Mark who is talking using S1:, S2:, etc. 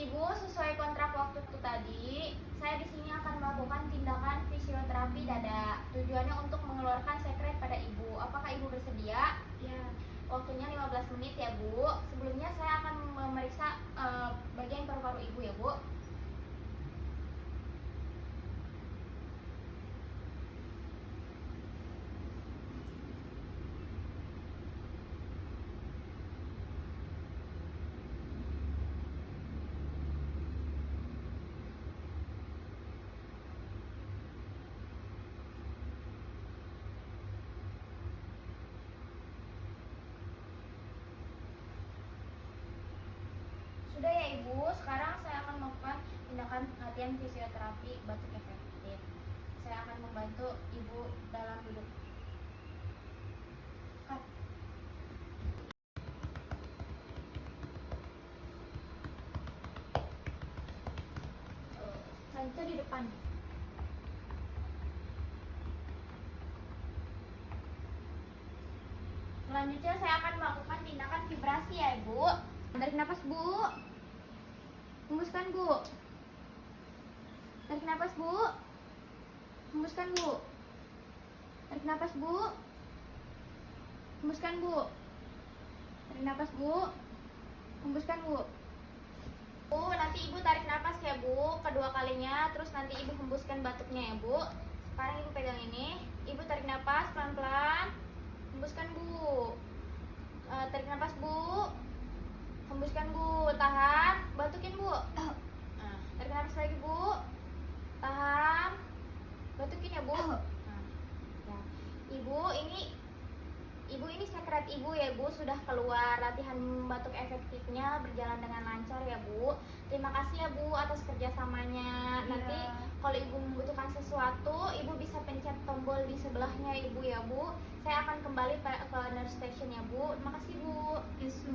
S1: Ibu, sesuai kontrak waktu itu tadi, saya di sini akan melakukan tindakan fisioterapi dada. Tujuannya untuk mengeluarkan sekret pada Ibu. Apakah Ibu bersedia?
S2: Ya.
S1: Waktunya 15 menit ya, Bu. Sebelumnya saya akan memeriksa bagian paru-paru Ibu ya, Bu. Sudah ya Ibu, sekarang saya akan melakukan tindakan latihan fisioterapi batuk efektif. Saya akan membantu Ibu dalam duduk. Cut. Selanjutnya di depan. Selanjutnya saya akan melakukan tindakan vibrasi ya Ibu. Tarik nafas Bu. Hembuskan Bu. Tarik nafas Bu. Hembuskan Bu. Tarik nafas Bu. Hembuskan Bu. Tarik nafas Bu. Hembuskan Bu. Bu, nanti Ibu tarik nafas ya Bu, kedua kalinya. Terus nanti Ibu hembuskan batuknya ya Bu. Sekarang Ibu pegang ini. Ibu tarik nafas pelan-pelan. Hembuskan Bu. Tarik nafas Bu. Hembuskan Bu. Tahan. Batukin Bu. Tarik nafas lagi Bu. Tahan. Batukin ya Bu. Ya. Ibu ini sekret Ibu ya Bu, sudah keluar. Latihan batuk efektifnya berjalan dengan lancar ya Bu. Terima kasih ya Bu atas kerjasamanya. Nanti kalau Ibu membutuhkan sesuatu, Ibu bisa pencet tombol di sebelahnya Ibu ya Bu. Saya akan kembali ke nurse station ya Bu. Terima kasih Bu.
S2: Yes, Bu.